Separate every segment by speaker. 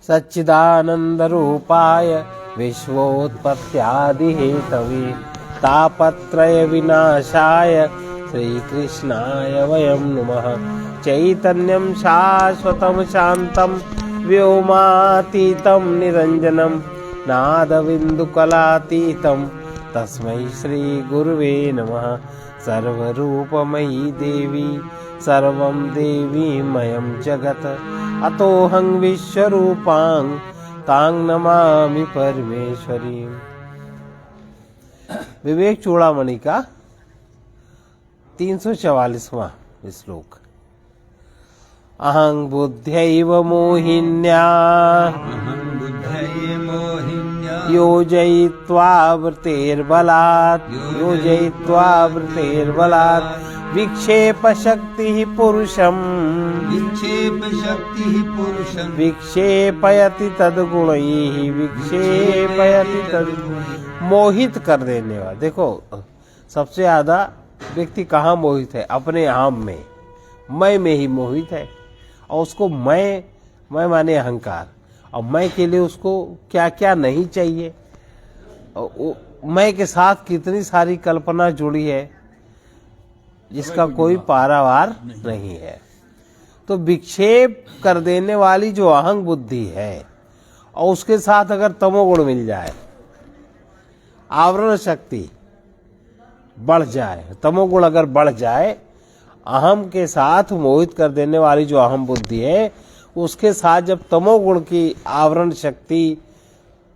Speaker 1: सच्चिदानंदरूपाय विश्वोत्पत्त्यादिहेतवे तापत्रय विनाशाय श्रीकृष्णाय वयं नुमः। चैतन्यं शाश्वतं शान्तं व्योमातीतं निरञ्जनं नादबिन्दुकलातीतं तस्मै श्रीगुरुवे नमः। सर्वरूपमयी देवी सर्वं देवीमयं जगत् अतोऽहं विश्वरूपां तां नमामि परमेश्वरीं। विवेक चूड़ामणि का 344वां श्लोक। अहं बुद्ध्यैव मोहिन्या योजयित्वा वृत्तेर्बलात् विक्षेप शक्तिः पुरुषं विक्षेपयति तद्गुणैः मोहित कर देने वाला। देखो सबसे ज्यादा व्यक्ति कहाँ मोहित है? अपने अहम मैं ही मोहित है। और उसको मैं माने अहंकार, और मैं के लिए उसको क्या क्या नहीं चाहिए। मैं के साथ कितनी सारी कल्पना जुड़ी है जिसका कोई पारावार नहीं है। तो विक्षेप कर देने वाली जो अहंग बुद्धि है, और उसके साथ अगर तमोगुण मिल जाए, आवरण शक्ति बढ़ जाए, तमोगुण अगर बढ़ जाए, अहम के साथ मोहित कर देने वाली जो अहम बुद्धि है, उसके साथ जब तमोगुण की आवरण शक्ति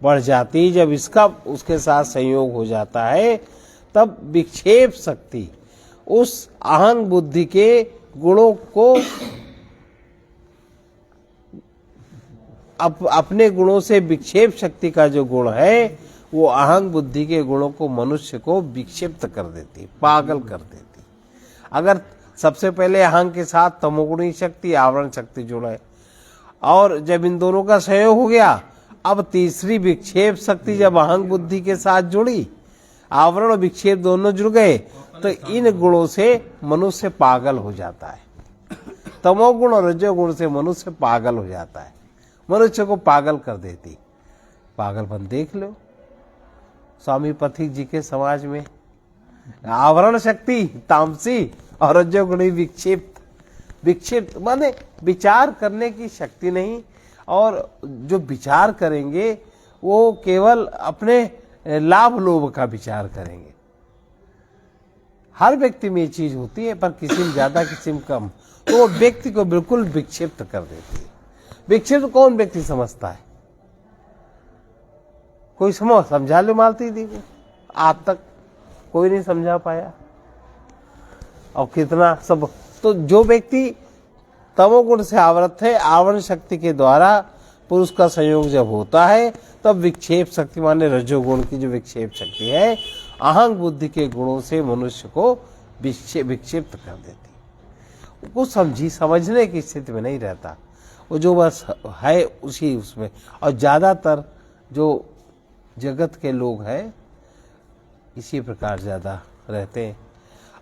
Speaker 1: बढ़ जाती, जब इसका उसके साथ संयोग हो जाता है, तब विक्षेप शक्ति उस अहंग बुद्धि के गुणों को अपने गुणों से विक्षेप शक्ति का जो गुण है, वो अहंग बुद्धि के गुणों को मनुष्य को विक्षिप्त कर देती, पागल कर देती। अगर सबसे पहले अहंग के साथ तमोगुणी शक्ति, आवरण शक्ति जुड़े, और जब इन दोनों का संयोग हो गया, अब तीसरी विक्षेप शक्ति जब अहंग बुद्धि के साथ जुड़ी, आवरण और विक्षेप दोनों जुड़ गए, तो इन गुणों से मनुष्य पागल हो जाता है। तमोगुण और रजोगुण से मनुष्य पागल हो जाता है, मनुष्य को पागल कर देती। पागलपन देख लो स्वामी पथिक जी के समाज में। आवरण शक्ति तामसी और रजोगुणी विक्षिप्त माने विचार करने की शक्ति नहीं, और जो विचार करेंगे वो केवल अपने लाभ लोभ का विचार करेंगे। हर व्यक्ति में ये चीज होती है, पर किसी में ज्यादा किसी में कम, तो वो व्यक्ति को बिल्कुल विक्षिप्त कर देती है। विक्षिप्त कौन व्यक्ति समझता है? कोई समझा लो मालती दी को, आज तक कोई नहीं समझा पाया। और कितना सब, तो जो व्यक्ति तमोगुण से आवृत है, आवरण शक्ति के द्वारा पुरुष का संयोग जब होता है, तब विक्षेप शक्ति माने रजोगुण की जो विक्षेप शक्ति है, अहंग बुद्धि के गुणों से मनुष्य को विक्षिप्त कर देती। कुछ समझने की स्थिति में नहीं रहता, वो जो बस है उसी उसमें। और ज्यादातर जो जगत के लोग हैं इसी प्रकार ज्यादा रहते हैं।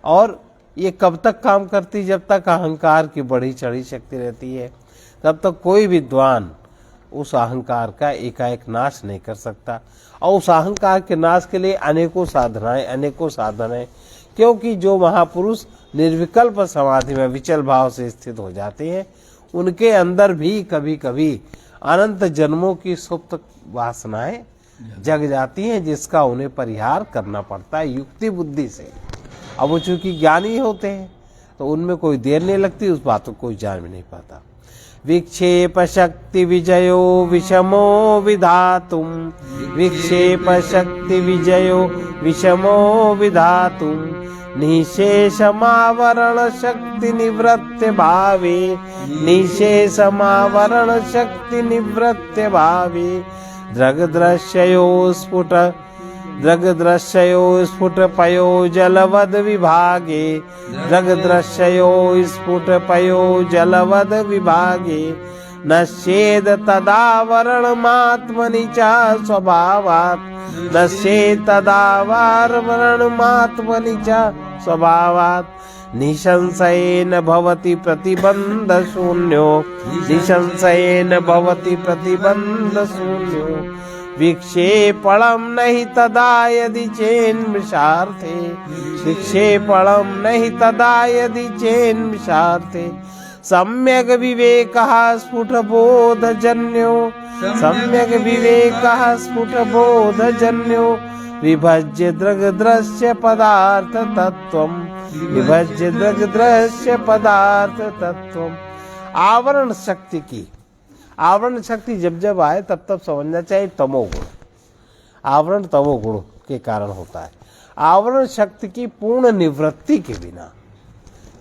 Speaker 1: और ये कब तक काम करती? जब तक अहंकार की बढ़ी चढ़ी शक्ति रहती है, तब तक कोई विद्वान उस अहंकार का एकाएक नाश नहीं कर सकता। और उस अहंकार के नाश के लिए अनेकों साधन है। क्योंकि जो महापुरुष निर्विकल्प समाधि में विचल भाव से स्थित हो जाते हैं, उनके अंदर भी कभी कभी अनंत जन्मों की सुप्त वासनाएं जग जाती हैं, जिसका उन्हें परिहार करना पड़ता है युक्ति बुद्धि से। अब वो चूंकि ज्ञानी होते हैं, तो उनमें कोई देर नहीं लगती, उस बात को कोई जान भी नहीं पाता। विक्षेप शक्ति विजयो विषमो विधातुम, विक्षेप शक्ति विजयो विषमो विधातुम, निशेषमावरण शक्ति निवृत्त भावे, निशेषमावरण शक्ति निवृत्त भावे, दृग्दृश्ययो स्फुट पयो जलवद विभागे, दृग्दृश्ययो स्फुट पयो जलवद विभागे, नश्येद तदावरणमात्मनि च स्वभावात्, नश्येद तदावरणमात्मनि च स्वभावात्, निसंशयेन भवति प्रतिबंध शून्यो, निसंशयेन भवति प्रतिबंध शून्यो, विक्षेपणं नहि तदा यदि चेन्मृषार्थे, विक्षेपणं नहि तदा यदि चेन्मृषार्थे, सम्यग् विवेकः स्फुटबोधजन्यो, सम्यग् विवेकः स्फुटबोधजन्यो, विभज्य दृग्दृश्य पदार्थ तत्वम्, विभज्य दृग्दृश्य पदार्थ तत्वम्। आवरण शक्ति की, आवरण शक्ति जब जब आए तब तब समझना चाहिए तमोगुण, आवरण तमोगुण के कारण होता है। आवरण शक्ति की पूर्ण निवृत्ति के बिना,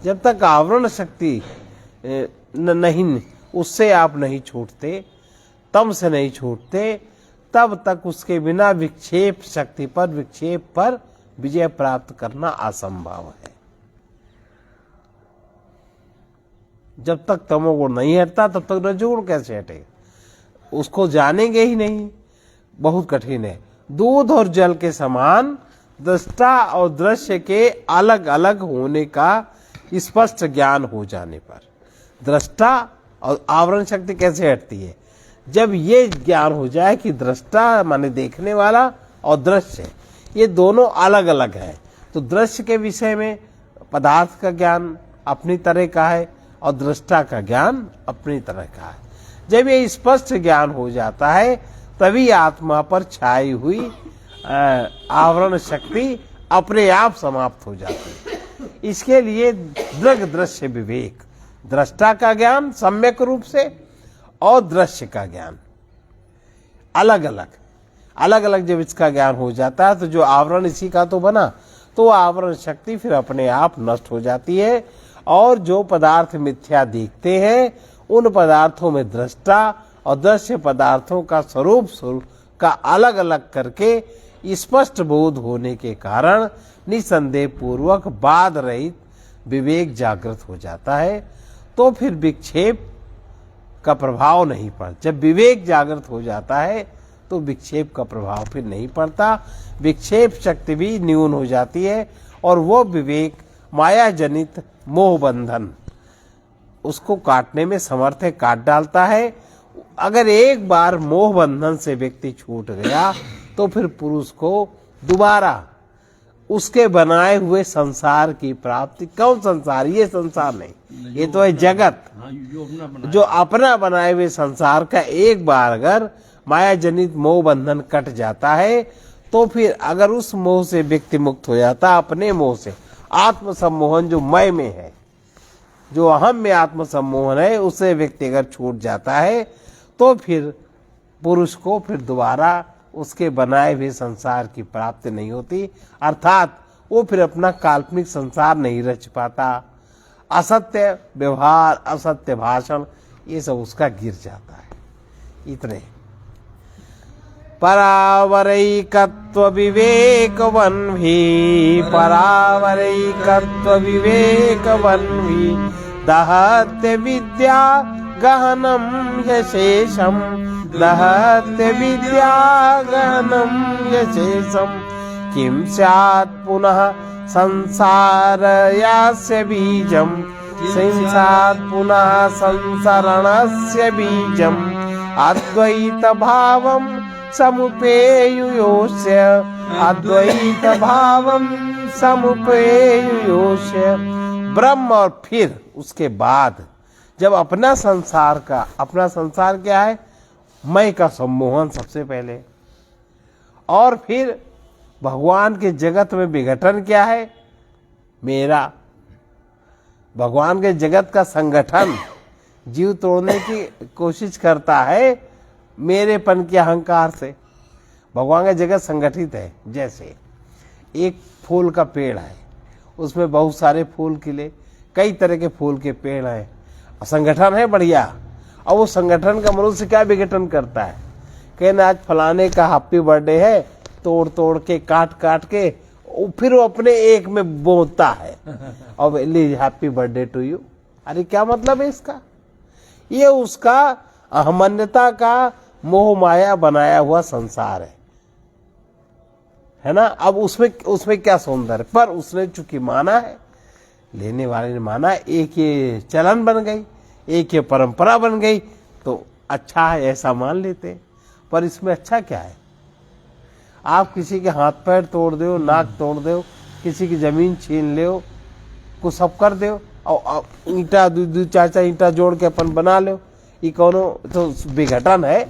Speaker 1: जब तक आवरण शक्ति नहीं, उससे आप नहीं छूटते, तम से नहीं छूटते, तब तक उसके बिना विक्षेप शक्ति पर, विक्षेप पर विजय प्राप्त करना असंभव है। जब तक तमोगुण नहीं हटता तब तक रजोगुण कैसे हटेगा, उसको जानेंगे ही नहीं, बहुत कठिन है। दूध और जल के समान दृष्टा और दृश्य के अलग अलग होने का स्पष्ट ज्ञान हो जाने पर दृष्टा और आवरण शक्ति कैसे हटती है, जब ये ज्ञान हो जाए कि दृष्टा माने देखने वाला और दृश्य ये दोनों अलग अलग है, तो दृश्य के विषय में पदार्थ का ज्ञान अपनी तरह का है और दृष्टा का ज्ञान अपनी तरह का है। जब ये स्पष्ट ज्ञान हो जाता है तभी आत्मा पर छाई हुई आवरण शक्ति अपने आप समाप्त हो जाती है। इसके लिए दृग दृश्य विवेक, दृष्टा का ज्ञान सम्यक रूप से और दृश्य का ज्ञान अलग अलग जब इसका ज्ञान हो जाता है तो जो आवरण इसी का तो बना, तो आवरण शक्ति फिर अपने आप नष्ट हो जाती है और जो पदार्थ मिथ्या दिखते हैं उन पदार्थों में दृष्टा और दृश्य पदार्थों का स्वरूप का अलग अलग करके स्पष्ट बोध होने के कारण निसंदेह पूर्वक बाध रहित विवेक जागृत हो जाता है। तो फिर विक्षेप का प्रभाव नहीं पड़ता। जब विवेक जागृत हो जाता है तो विक्षेप का प्रभाव फिर नहीं पड़ता, विक्षेप शक्ति भी न्यून हो जाती है और वो विवेक माया जनित मोह बंधन उसको काटने में समर्थ है, काट डालता है। अगर एक बार मोह बंधन से व्यक्ति छूट गया तो फिर पुरुष को दोबारा उसके बनाए हुए संसार की प्राप्ति, कौन संसार, ये संसार नहीं, ये तो है जगत, जो अपना बनाए हुए संसार का एक बार अगर माया जनित मोह बंधन कट जाता है तो फिर अगर उस मोह से व्यक्ति मुक्त हो जाता, अपने मोह से, आत्म सम्मोहन जो मैं में है, जो अहम में आत्म सम्मोहन है, उससे व्यक्ति अगर छूट जाता है तो फिर पुरुष को फिर दोबारा उसके बनाए हुए संसार की प्राप्ति नहीं होती, अर्थात वो फिर अपना काल्पनिक संसार नहीं रच पाता। असत्य व्यवहार, असत्य भाषण, ये सब उसका गिर जाता है। इतने परावरैकत्व विवेकवन्ही, परावरैकत्व विवेकवन्ही, दहत्य विद्या गहनम यशेषम, दहत्य विद्या गहनम यशेषम, किम स्यात् पुनः संसारस्य बीजम, किम स्यात् पुनः संसरणस्य बीजम, अद्वैत भावम समुपेयुयोस्य, अद्वैत भावम समुपेयुयोस्य। ब्रह्म और फिर उसके बाद जब अपना संसार का, अपना संसार क्या है, मैं का सम्मोहन सबसे पहले, और फिर भगवान के जगत में विघटन क्या है, मेरा, भगवान के जगत का संगठन जीव तोड़ने की कोशिश करता है मेरेपन के अहंकार से। भगवान का जगत संगठित है, जैसे एक फूल का पेड़ है, उसमें बहुत सारे फूल खिले, कई तरह के फूल के पेड़ हैं, संगठन है बढ़िया। और वो संगठन का मनुष्य क्या विघटन करता है, कहना आज फलाने का हैप्पी बर्थडे है, तोड़ तोड़ के काट काट के फिर वो अपने एक में बोता है और हैप्पी बर्थडे टू यू। अरे क्या मतलब है इसका, ये उसका अहमन्यता का मोह माया बनाया हुआ संसार है ना। अब उसमें क्या सौंदर्य, पर उसने चूंकि माना है लेने वाले ने माना एक ये चलन बन गई, एक ये परंपरा बन गई, तो अच्छा है ऐसा मान लेते। पर इसमें अच्छा क्या है? आप किसी के हाथ पैर तोड़ दो, नाक तोड़ दो, किसी की जमीन छीन ले, कुछ सब कर दो, और ईंटा दू चार ईंटा जोड़ के अपन बना लो, ये कोनो तो विघटन है।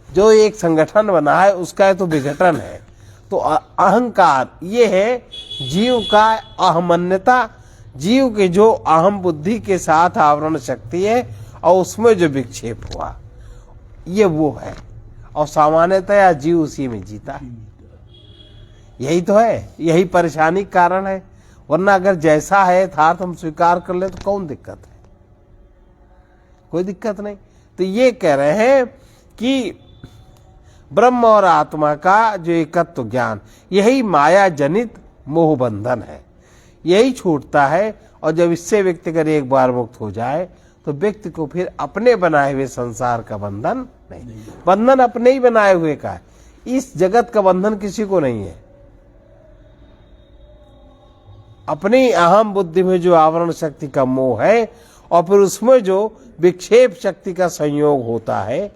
Speaker 1: जो एक संगठन बना है उसका है तो विघटन है। तो अहंकार ये है जीव का अहमन्यता, जीव के जो अहम बुद्धि के साथ आवरण शक्ति है और उसमें जो विक्षेप हुआ, ये वो है। और सामान्यतया जीव उसी में जीता है। यही तो है, यही परेशानी का कारण है। वरना अगर जैसा है यथार्थ हम स्वीकार कर ले तो कौन दिक्कत है? कोई दिक्कत नहीं। तो ये कह रहे हैं कि ब्रह्म और आत्मा का जो एकत्व ज्ञान, यही माया जनित मोह बंधन है, यही छूटता है। और जब इससे व्यक्ति अगर एक बार मुक्त हो जाए तो व्यक्ति को फिर अपने बनाए हुए संसार का बंधन नहीं, बंधन अपने ही बनाए हुए का है। इस जगत का बंधन किसी को नहीं है। अपनी अहम बुद्धि में जो आवरण शक्ति का मोह है और फिर उसमें जो विक्षेप शक्ति का संयोग होता है,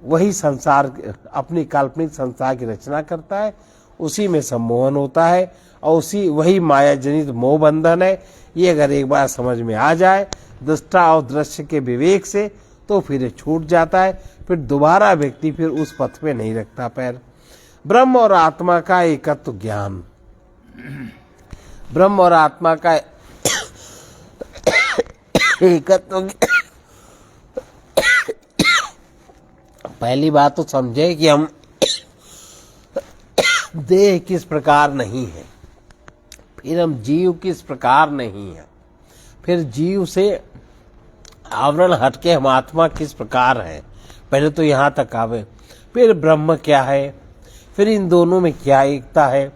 Speaker 1: वही संसार, अपनी काल्पनिक संसार की रचना करता है। उसी में सम्मोहन होता है और वही माया जनित मोह बंधन है। ये अगर एक बार समझ में आ जाए दृष्टा और दृश्य के विवेक से, तो फिर ये छूट जाता है। फिर दोबारा व्यक्ति फिर उस पथ पे नहीं रखता पैर। ब्रह्म और आत्मा का एकत्व ज्ञान, ब्रह्म और आत्मा का एकत्व। पहली बात तो समझे कि हम देह किस प्रकार नहीं है, फिर हम जीव किस प्रकार नहीं है, फिर जीव से आवरण हटके हम आत्मा किस प्रकार है। पहले तो यहाँ तक आवे, फिर ब्रह्म क्या है, फिर इन दोनों में क्या एकता है।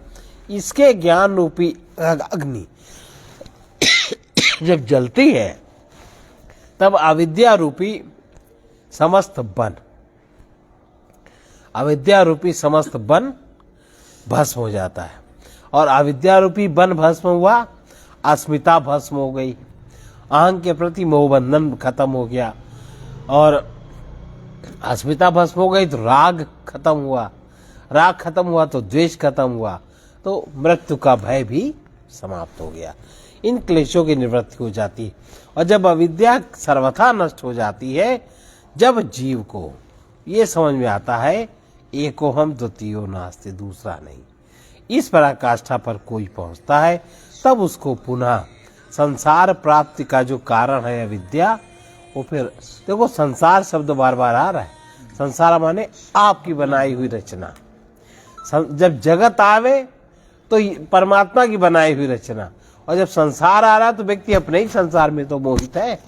Speaker 1: इसके ज्ञान रूपी अग्नि जब जलती है तब अविद्या रूपी समस्त बन, अविद्या रूपी समस्त बन भस्म हो जाता है। और अविद्या रूपी बन भस्म हुआ, अस्मिता भस्म हो गई, अहं के प्रति मोहबंधन खत्म हो गया। और अस्मिता भस्म हो गई तो राग खत्म हुआ, राग खत्म हुआ तो द्वेष खत्म हुआ, तो मृत्यु का भय भी समाप्त हो गया। इन क्लेशों की निवृत्ति हो जाती है। और जब अविद्या सर्वथा नष्ट हो जाती है, जब जीव को ये समझ में आता है एको हम द्वितीयो नास्ति, दूसरा नहीं, इस पराकाष्ठा पर कोई पहुंचता है, तब उसको पुनः संसार प्राप्ति का जो कारण है अविद्या, वो फिर देखो संसार शब्द बार बार आ रहा है। संसार माने आपकी बनाई हुई रचना। जब जगत आवे तो परमात्मा की बनाई हुई रचना, और जब संसार आ रहा तो व्यक्ति अपने ही संसार में तो मोहित है,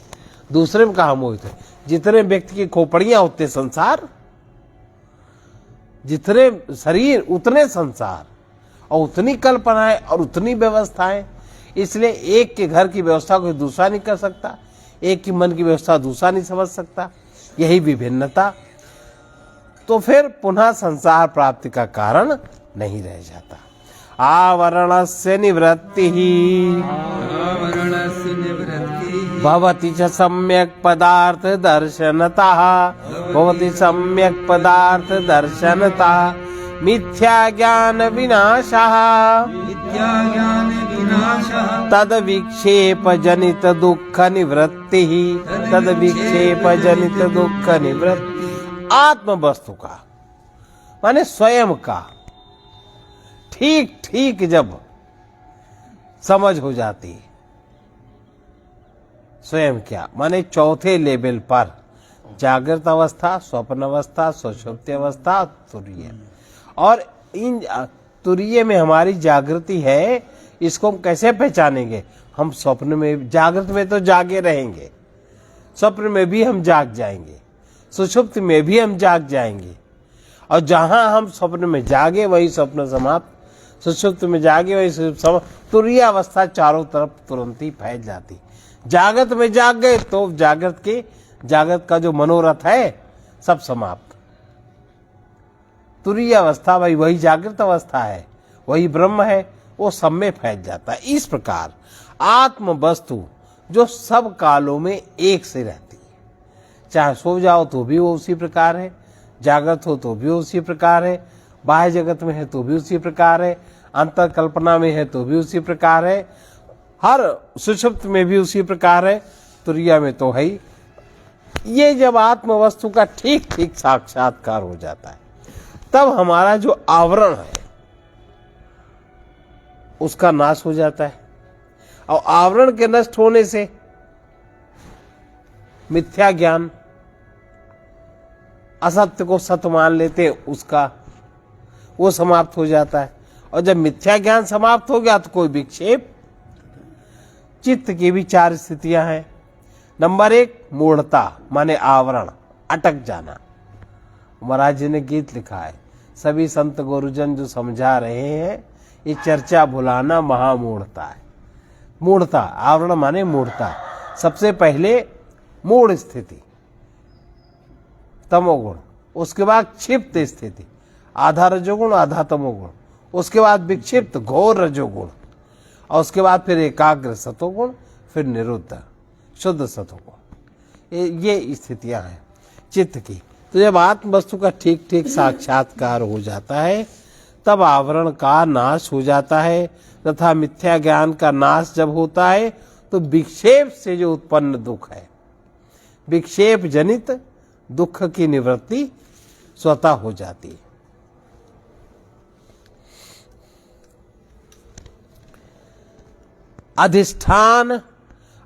Speaker 1: दूसरे में कहाँ मोहित है। जितने व्यक्ति की खोपड़ियां उतने संसार, जितने शरीर उतने संसार, और उतनी कल्पनाएं और उतनी व्यवस्थाएं। इसलिए एक के घर की व्यवस्था कोई दूसरा नहीं कर सकता, एक की मन की व्यवस्था दूसरा नहीं समझ सकता, यही विभिन्नता। तो फिर पुनः संसार प्राप्ति का कारण नहीं रह जाता। आवरणस्य निवृत्ति भवति च सम्यक् पदार्थ दर्शनतः, भवति सम्यक् पदार्थ दर्शनतः मिथ्या ज्ञान विनाशः, तद विक्षेप जनित दुख निवृत्ति, तद विक्षेप जनित दुख निवृत्ति। आत्म वस्तु का माने स्वयं का ठीक ठीक जब समझ हो जाती, स्वयं क्या माने चौथे लेवल पर जागृत अवस्था, स्वप्न अवस्था, सुषुप्ति अवस्था, तुरीय। और इन तुरीय में हमारी जागृति है, इसको हम कैसे पहचानेंगे? हम स्वप्न में, जागृत में तो जागे रहेंगे, स्वप्न में भी हम जाग जाएंगे, सुषुप्ति में भी हम जाग जाएंगे। और जहां हम स्वप्न में जागे वही स्वप्न समाप्त, सुषुप्ति में जागे वही समाप्त। तुरीय अवस्था चारों तरफ तुरंत ही फैल जाती। जागृत में जाग गए तो जागृत का जो मनोरथ है सब समाप्त। तुरीय अवस्था भाई वही जागृत अवस्था है, वही ब्रह्म है, वो सब में फैल जाता है। इस प्रकार आत्म वस्तु जो सब कालों में एक से रहती है, चाहे सो जाओ तो भी वो उसी प्रकार है, जागृत हो तो भी उसी प्रकार है, बाह्य जगत में है तो भी उसी प्रकार है, अंतर कल्पना में है तो भी उसी प्रकार है, हर सुषुप्त में भी उसी प्रकार है, तुरिया में तो है ही। ये जब आत्म वस्तु का ठीक ठीक साक्षात्कार हो जाता है, तब हमारा जो आवरण है उसका नाश हो जाता है। और आवरण के नष्ट होने से मिथ्या ज्ञान, असत्य को सत्य मान लेते हैं उसका, वो समाप्त हो जाता है। और जब मिथ्या ज्ञान समाप्त हो गया तो कोई विक्षेप, चित्त की भी 4 स्थितियां हैं। नंबर 1 मूढ़ता माने आवरण, अटक जाना। महाराज जी ने गीत लिखा है, सभी संत गुरुजन जो समझा रहे हैं ये चर्चा भुलाना महामूढ़ता है। मूढ़ता, आवरण माने मूढ़ता। सबसे पहले मूढ़ स्थिति तमोगुण, उसके बाद क्षिप्त स्थिति आधा रजोगुण आधा तमोगुण, उसके बाद विक्षिप्त घोर रजोगुण, और उसके बाद फिर एकाग्र सतोगुण, फिर निरुद्ध शुद्ध सतोगुण। ये स्थितियां हैं चित्त की। तो जब आत्म वस्तु का ठीक ठीक साक्षात्कार हो जाता है तब आवरण का नाश हो जाता है, तथा मिथ्या ज्ञान का नाश जब होता है तो विक्षेप से जो उत्पन्न दुख है, विक्षेप जनित दुख की निवृत्ति स्वतः हो जाती है। अधिष्ठान,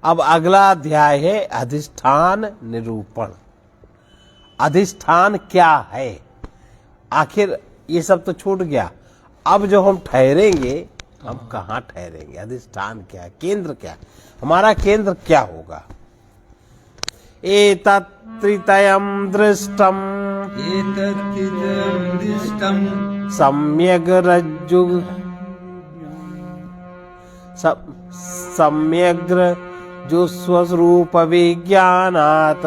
Speaker 1: अब अगला अध्याय है अधिष्ठान निरूपण। अधिष्ठान क्या है, आखिर ये सब तो छूट गया। अब जो हम ठहरेंगे, हम कहाँ ठहरेंगे, अधिष्ठान क्या है, केंद्र क्या है, हमारा केंद्र क्या होगा। एतत्त्रितयं दृष्टम् सम्यग् रज्जु सम्यग्र जुस्वरूप विज्ञानात्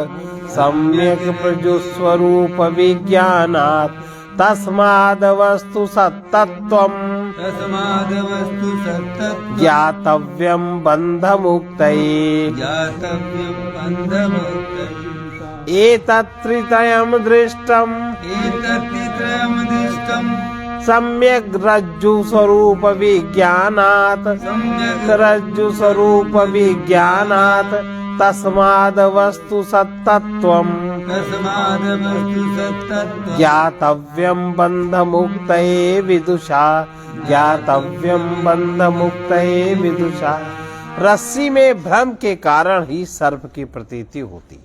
Speaker 1: सम्यक् प्रजुस्वरूप विज्ञानात् तस्माद् वस्तु सत्तत्वम् ज्ञातव्यं बन्धमुक्तये एतत्त्रितयं दृष्टम् सम्यग् रज्जु स्वरूप विज्ञानात् रज्जु स्वरूप विज्ञानात् तस्माद् वस्तु सत्तत्वम् ज्ञातव्यं बन्धमुक्तये विदुषा ज्ञातव्यं बन्धमुक्तये विदुषा। रस्सी में भ्रम के कारण ही सर्प की प्रतीति होती।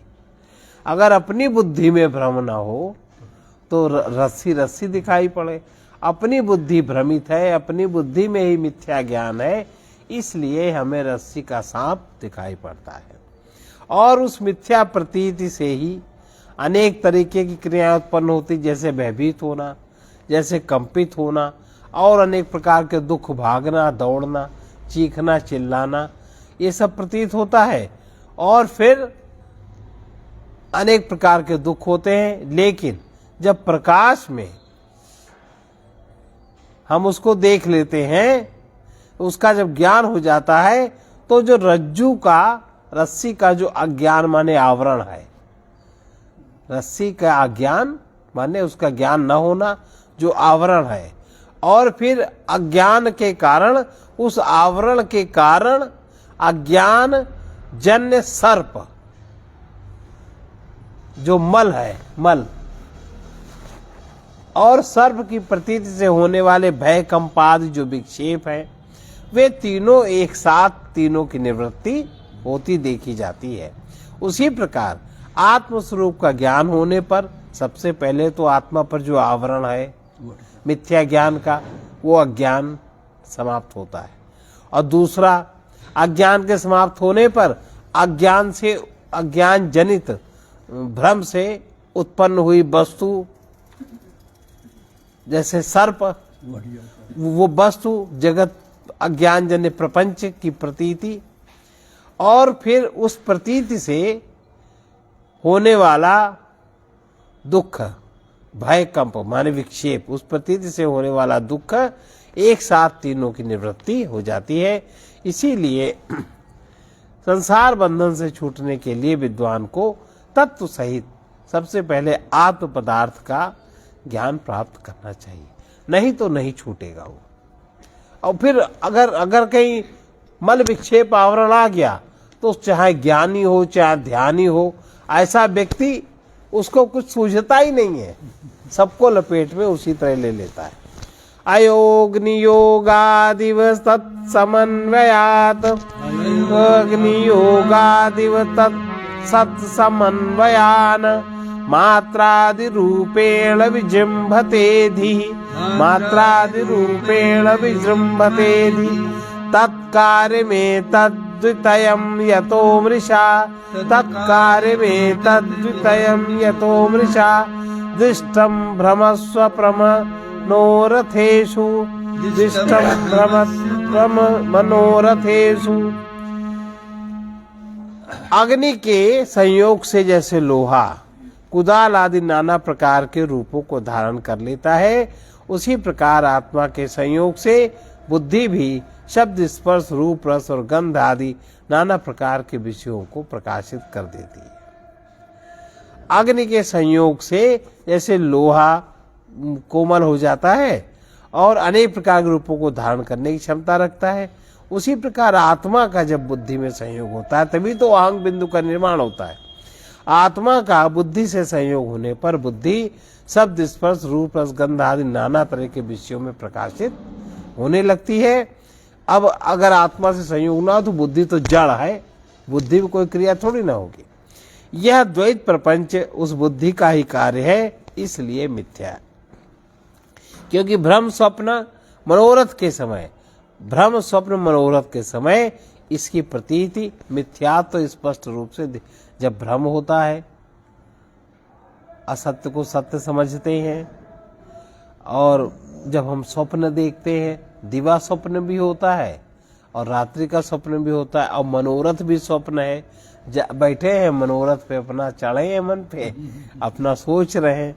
Speaker 1: अगर अपनी बुद्धि में भ्रम न हो तो रस्सी रस्सी दिखाई पड़े। अपनी बुद्धि भ्रमित है, अपनी बुद्धि में ही मिथ्या ज्ञान है, इसलिए हमें रस्सी का सांप दिखाई पड़ता है। और उस मिथ्या प्रतीति से ही अनेक तरीके की क्रियाएं उत्पन्न होती, जैसे भयभीत होना, जैसे कंपित होना, और अनेक प्रकार के दुख, भागना, दौड़ना, चीखना, चिल्लाना, ये सब प्रतीत होता है। और फिर अनेक प्रकार के दुख होते हैं। लेकिन जब प्रकाश में हम उसको देख लेते हैं, उसका जब ज्ञान हो जाता है, तो जो रज्जू का, रस्सी का जो अज्ञान माने आवरण है, रस्सी का अज्ञान माने उसका ज्ञान न होना, जो आवरण है, और फिर अज्ञान के कारण, उस आवरण के कारण अज्ञान जन्य सर्प, जो मल है, मल, और सर्प की प्रतीति से होने वाले भय, कंपादि जो विक्षेप है, वे तीनों एक साथ, तीनों की निवृत्ति होती देखी जाती है। उसी प्रकार आत्मस्वरूप का ज्ञान होने पर सबसे पहले तो आत्मा पर जो आवरण है मिथ्या ज्ञान का, वो अज्ञान समाप्त होता है। और दूसरा, अज्ञान के समाप्त होने पर अज्ञान से, अज्ञान जनित भ्रम से उत्पन्न हुई वस्तु, जैसे सर्प, वो वस्तु, जगत, अज्ञान जन्य प्रपंच की प्रतीति, और फिर उस प्रतीति से होने वाला दुख, भय, कंप माने विक्षेप, उस प्रतीति से होने वाला दुख, एक साथ तीनों की निवृत्ति हो जाती है। इसीलिए संसार बंधन से छूटने के लिए विद्वान को तत्व सहित सबसे पहले आत्म पदार्थ का ज्ञान प्राप्त करना चाहिए, नहीं तो नहीं छूटेगा वो। और फिर अगर कहीं मल विक्षेप आवरण आ गया तो चाहे ज्ञानी हो चाहे ध्यानी हो, ऐसा व्यक्ति उसको कुछ सूझता ही नहीं है, सबको लपेट में उसी तरह ले लेता है। अयोग नियोगादिव तत्समन्वयात्, अग्नियोगादिव तत्समन्वयान्, मात्रादिरूपेण विजृम्भते धीः, मात्रादिरूपेण विजृम्भते धीः, तत्कार्यमें तद्वितयं यतो मृषा, तत्कार्यमें तद्वितयं यतो मृषा, दृष्टं भ्रमस्व प्रमनोरथेषु, दृष्टं मनोरथेषु। अग्नि के संयोग से जैसे लोहा कुदाल आदि नाना प्रकार के रूपों को धारण कर लेता है, उसी प्रकार आत्मा के संयोग से बुद्धि भी शब्द स्पर्श रूप रस और गंध आदि नाना प्रकार के विषयों को प्रकाशित कर देती है। अग्नि के संयोग से जैसे लोहा कोमल हो जाता है और अनेक प्रकार के रूपों को धारण करने की क्षमता रखता है, उसी प्रकार आत्मा का जब बुद्धि में संयोग होता है तभी तो अहंग बिंदु का निर्माण होता है। आत्मा का बुद्धि से संयोग होने पर बुद्धि शब्द स्पर्श रूप रस गंध आदि नाना तरह के विषयों में प्रकाशित होने लगती है। अब अगर आत्मा से संयोग ना हो तो बुद्धि तो जड़ है, बुद्धि में कोई क्रिया थोड़ी ना होगी। यह द्वैत प्रपंच उस बुद्धि का ही कार्य है, इसलिए मिथ्या है। क्योंकि भ्रम स्वप्न मनोरथ के समय, भ्रम स्वप्न मनोरथ के समय इसकी प्रतीति मिथ्या तो स्पष्ट रूप से जब भ्रम होता है, असत्य को सत्य समझते हैं, और जब हम स्वप्न देखते हैं, दिवा स्वप्न भी होता है और रात्रि का स्वप्न भी होता है, और मनोरथ भी स्वप्न है। बैठे हैं मनोरथ पे, अपना चढ़े हैं मन पे, अपना सोच रहे हैं,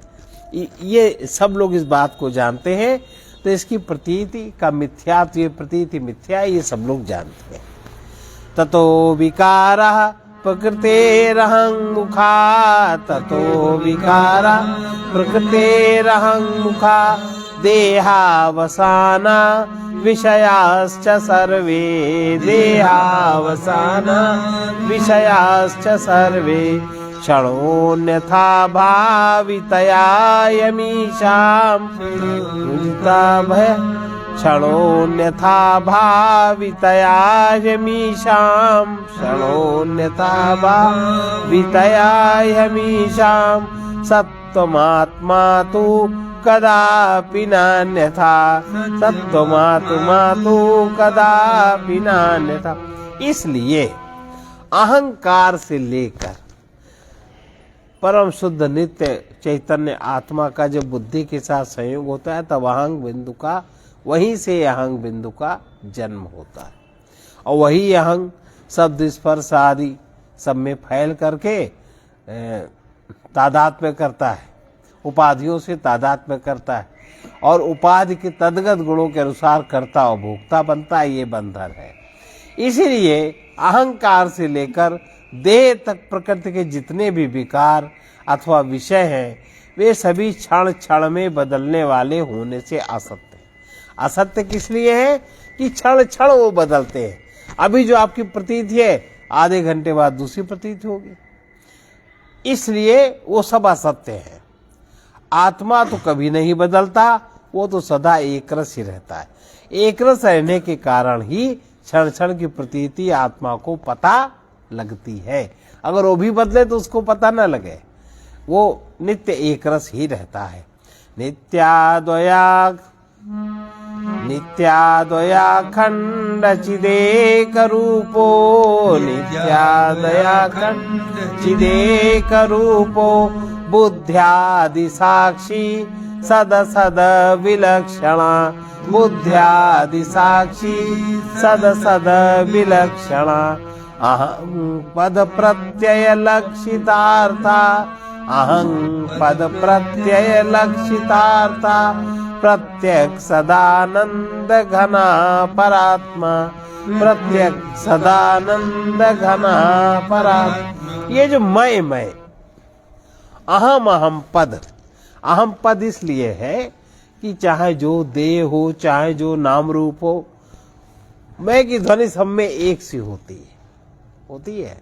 Speaker 1: ये सब लोग इस बात को जानते हैं। तो इसकी प्रतीति का मिथ्यात्व, ये प्रतीति मिथ्या, ये सब लोग जानते हैं। ततो विकारः प्रकृतेरहंमुखा, ततो विकारः प्रकृतेरहंमुखा, देहावसाना विषयाश्च सर्वे, देहावसाना विषयाश्च सर्वे, क्षणोऽन्यथा भावितया यमीषां, क्षणोऽन्यथा भावितया यमीषां, क्षणोऽन्यथा भावितया यमीषां, सत्त्वमात्मा तु कदापि नान्यथा, सत्त्वमात्मा तु कदापि नान्यथा। इसलिए अहंकार से लेकर परम शुद्ध नित्य चैतन्य आत्मा का जब बुद्धि के साथ संयोग होता है तब अहंग बिंदु का, वहीं से अहंग बिंदु का जन्म होता है। और वही अहंग शब्द स्पर्श आदि सब में फैल करके तादात्म्य करता है, उपाधियों से तादात्म्य करता है, और उपाधि के तद्गत गुणों के अनुसार कर्ता और भोक्ता बनता है। ये बंधन है। इसीलिए अहंकार से लेकर देह तक प्रकृति के जितने भी विकार अथवा विषय हैं, वे सभी क्षण क्षण में बदलने वाले होने से असत्य है। असत्य किस लिए है कि क्षण क्षण वो बदलते हैं। अभी जो आपकी प्रतीति है, आधे घंटे बाद दूसरी प्रतीति होगी, इसलिए वो सब असत्य है। आत्मा तो कभी नहीं बदलता, वो तो सदा एकरस ही रहता है। एकरस रहने के कारण ही क्षण क्षण की प्रतीति आत्मा को पता लगती है। अगर वो भी बदले तो उसको पता न लगे, वो नित्य एकरस ही रहता है। नित्याद्वयाखंड चिदेक रूपो, नित्याद्वयाखंड चिदेक रूपो, बुद्ध्यादि साक्षी सद सद विलक्षणा, बुद्ध्यादि साक्षी सद सद विलक्षणा, अहं पद प्रत्यय लक्षितार्था, अहं पद प्रत्यय लक्षितार्था, प्रत्यक्ष सदानंद घना परात्मा, प्रत्यक्ष सदानंद घना परात्मा। ये जो मैं अहम अहम पद, अहम पद इसलिए है कि चाहे जो देह हो, चाहे जो नाम रूप हो, मैं की ध्वनि सब में एक सी होती है।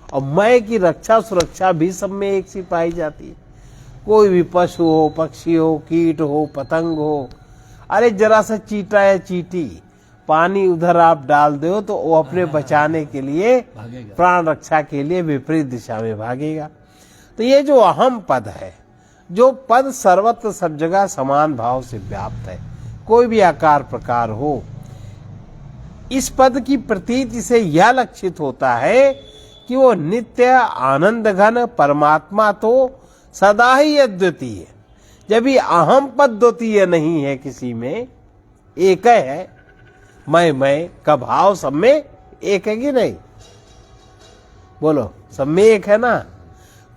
Speaker 1: और मैं की रक्षा सुरक्षा भी सब में एक सी पाई जाती है। कोई भी पशु हो, पक्षी हो, कीट हो, पतंग हो, अरे जरा सा चींटा या चींटी पानी उधर आप डाल दो तो वो अपने बचाने के लिए, प्राण रक्षा के लिए विपरीत दिशा में भागेगा। तो ये जो अहम पद है, जो पद सर्वत्र सब जगह समान भाव से व्याप्त है, कोई भी आकार प्रकार हो, इस पद की प्रतीति से यह लक्षित होता है कि वो नित्य आनंद घन परमात्मा तो सदा ही अद्वितीय। जब ये अहम पद द्वितीय नहीं है, किसी में एक है, मैं का भाव सब में एक है कि नहीं? बोलो, सब में एक है ना?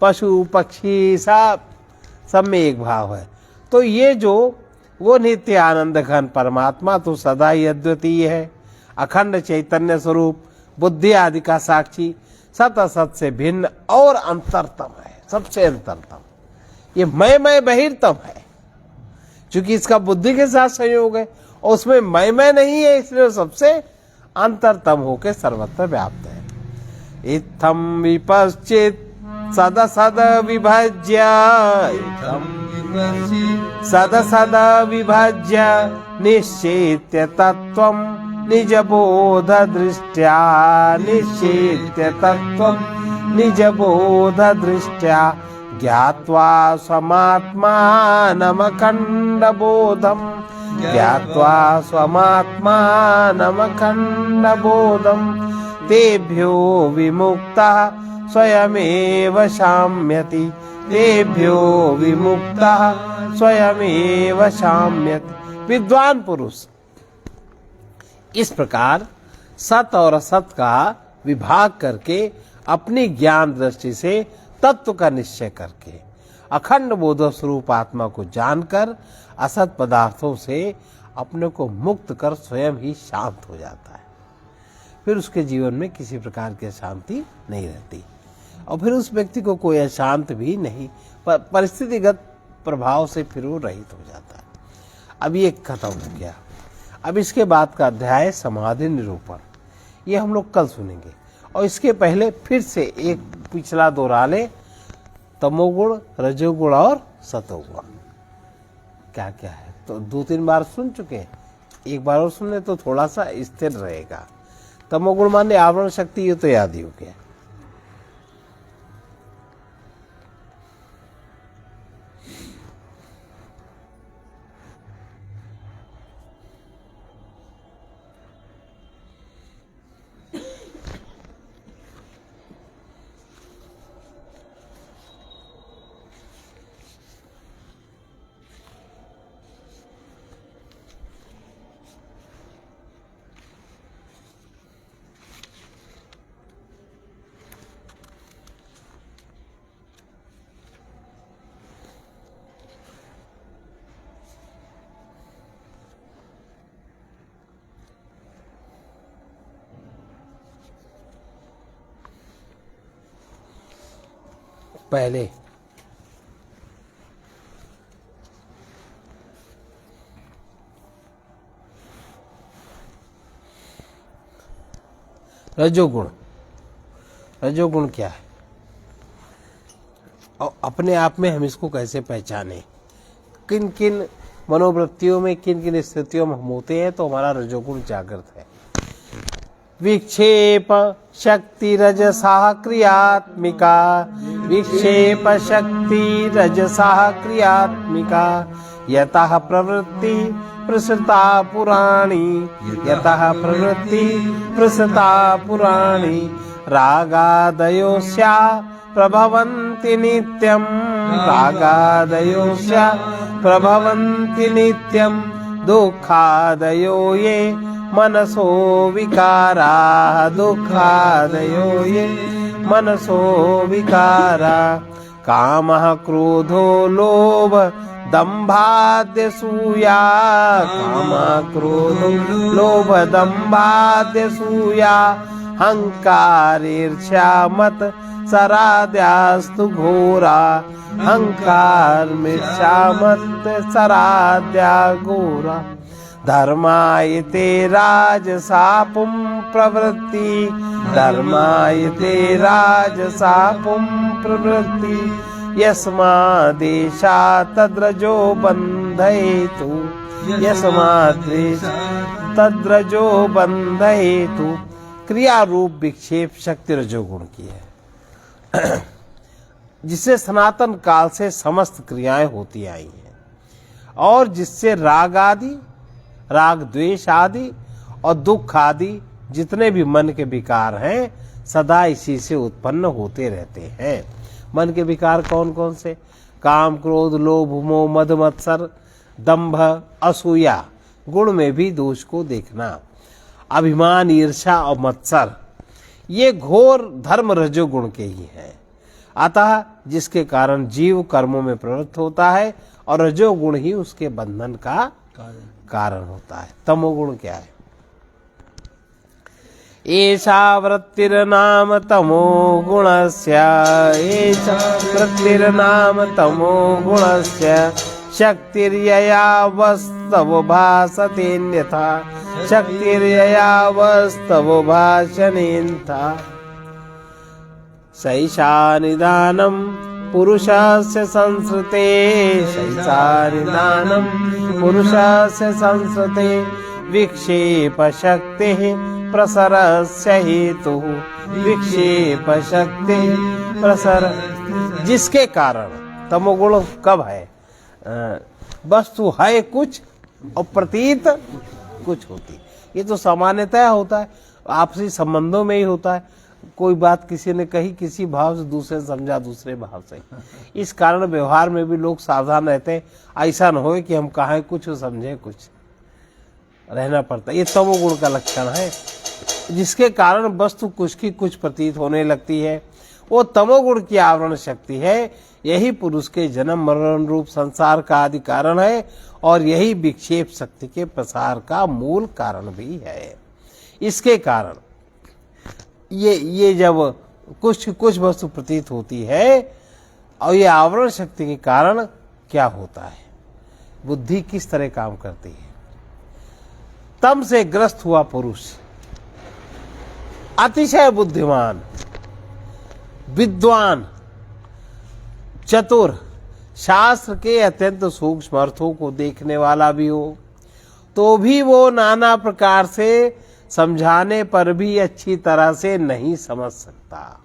Speaker 1: पशु पक्षी सब में एक भाव है। तो ये जो वो नित्य आनंद घन परमात्मा तो सदा ही अद्वितीय है, अखंड चैतन्य स्वरूप, बुद्धि आदि का साक्षी, सत असत से भिन्न और अंतरतम है, सबसे अंतरतम। ये मैं बहिर्तम है, क्योंकि इसका बुद्धि के साथ संयोग है और उसमें मैं नहीं है, इसलिए सबसे अंतरतम होकर सर्वत्र व्याप्त है। इत्थम विपश्चित सद सद विभज्य, सद सद विभज्य निश्चित्य तत्वं निज बोध दृष्ट्या, निश्चित्य तत्वं निज बोध दृष्ट्या, ज्ञात्वा स्वमात्मानमखण्ड बोधम्, ज्ञात्वा स्वमात्मानमखण्ड बोधम्, तेभ्यो विमुक्तः स्वयमेव शाम्यति, तेभ्यो विमुक्तः स्वयमेव शाम्यति। विद्वान पुरुष इस प्रकार सत और असत का विभाग करके अपनी ज्ञान दृष्टि से तत्व का निश्चय करके अखंड बोध स्वरूप आत्मा को जानकर असत पदार्थों से अपने को मुक्त कर स्वयं ही शांत हो जाता है। फिर उसके जीवन में किसी प्रकार की शांति नहीं रहती और फिर उस व्यक्ति को कोई अशांत भी नहीं, परिस्थितिगत प्रभाव से फिर वो रहित हो जाता है। अब ये खत्म हो गया। अब इसके बाद का अध्याय समाधि निरूपण, ये हम लोग कल सुनेंगे। और इसके पहले फिर से एक पिछला दोहरा ले, तमोगुण, रजोगुण और सतोगुण क्या क्या है। तो 2-3 बार सुन चुके हैं, एक बार और सुनने तो थोड़ा सा स्थिर रहेगा। तमोगुण माने आवरण शक्ति, ये तो याद ही हो गया। पहले रजोगुण, रजोगुण क्या है और अपने आप में हम इसको कैसे पहचाने, किन किन मनोवृत्तियों में, किन किन स्थितियों में हम होते हैं तो हमारा रजोगुण जागृत है। विक्षेप शक्ति रजसा क्रियात्मिका, विक्षेप शक्ति रजसा क्रियात्मिका, यतः प्रवृत्ति प्रसृता पुराणी, यतः प्रवृत्ति प्रसृता पुराणी, रागादयोस्या प्रभवन्ति नित्यं, रागादयोस्या प्रभवन्ति नित्यं, दुःखादयो ये मनसो विकारा, दुःखादयो ये मनसो विकारा, कामः क्रोधो लोभ दम्भाद्यसूया, कामः क्रोधो लोभ दम्भाद्यसूया, हंकार ईर्ष्या मत सराद्यास्तु घोरा, हंकार ईर्ष्या मत सराद्या घोरा, धर्मायते राजसापुं प्रवृत्ति, धर्मायते राजसापुं प्रवृत्ति, यस्मादेशा तद्रजो बन्धयेतु, यस्मादेशा तद्रजो बन्धयेतु। क्रिया रूप विक्षेप शक्ति रजोगुण की है, जिससे सनातन काल से समस्त क्रियाएं होती आई हैं और जिससे राग आदि, राग द्वेष आदि और दुख आदि जितने भी मन के विकार हैं सदा इसी से उत्पन्न होते रहते हैं। मन के विकार कौन कौन से? काम, क्रोध, लोभ, मोह, मद, मत्सर, दंभ, असूया, गुण में भी दोष को देखना, अभिमान, ईर्ष्या और मत्सर, ये घोर धर्म रजोगुण के ही हैं। अतः जिसके कारण जीव कर्मों में प्रवृत्त होता है और रजोगुण ही उसके बंधन का कारण होता है। तमोगुण क्या है? एषा वृत्तिर्नाम तमो गुणस्य, एषा वृत्तिर्नाम तमो गुणस्य, शक्तिर्यया वस्तव भासतेन्यथा, शक्तिर्यया वस्तव भाषणेन्यथा, सैषा निदानं पुरुषस्य संसृते, सैषा निदानं पुरुषस्य संसृते, विक्षेप शक्तिः प्रसरस्य हेतुः, विक्षेप शक्तिः प्रसर, जिसके कारण तमोगुण कब है? वस्तु है कुछ और प्रतीत कुछ होती। ये तो सामान्यतः होता है, आपसी संबंधों में ही होता है। कोई बात किसी ने कही किसी भाव से, दूसरे समझा दूसरे भाव से। इस कारण व्यवहार में भी लोग सावधान रहते हैं, ऐसा न हो कि हम कहें कुछ और समझे कुछ, रहना पड़ता है। ये तमोगुण का लक्षण है, जिसके कारण वस्तु कुछ की कुछ प्रतीत होने लगती है। वो तमोगुण की आवरण शक्ति है। यही पुरुष के जन्म मरण रूप संसार का आदि कारण है और यही विक्षेप शक्ति के प्रसार का मूल कारण भी है। इसके कारण ये जब कुछ वस्तु प्रतीत होती है और ये आवरण शक्ति के कारण क्या होता है, बुद्धि किस तरह काम करती है। तम से ग्रस्त हुआ पुरुष अतिशय बुद्धिमान, विद्वान, चतुर, शास्त्र के अत्यंत सूक्ष्म अर्थों को देखने वाला भी हो तो भी वो नाना प्रकार से समझाने पर भी अच्छी तरह से नहीं समझ सकता।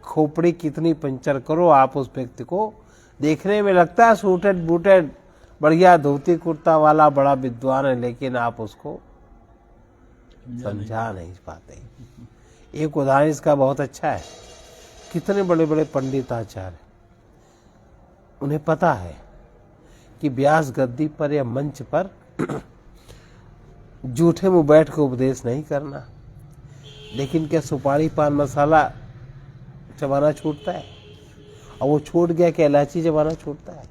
Speaker 1: खोपड़ी कितनी पंचर करो आप उस व्यक्ति को, देखने में लगता है सूटेड बूटेड बढ़िया धोती कुर्ता वाला बड़ा विद्वान है, लेकिन आप उसको समझा नहीं पाते। एक उदाहरण इसका बहुत अच्छा है। कितने बड़े बड़े पंडित आचार्य, उन्हें पता है कि व्यास गद्दी पर या मंच पर जूठे मुंह बैठ कर उपदेश नहीं करना, लेकिन क्या सुपारी पान मसाला चबाना छूटता है? और वो छूट गया कि इलायची चबाना छूटता है?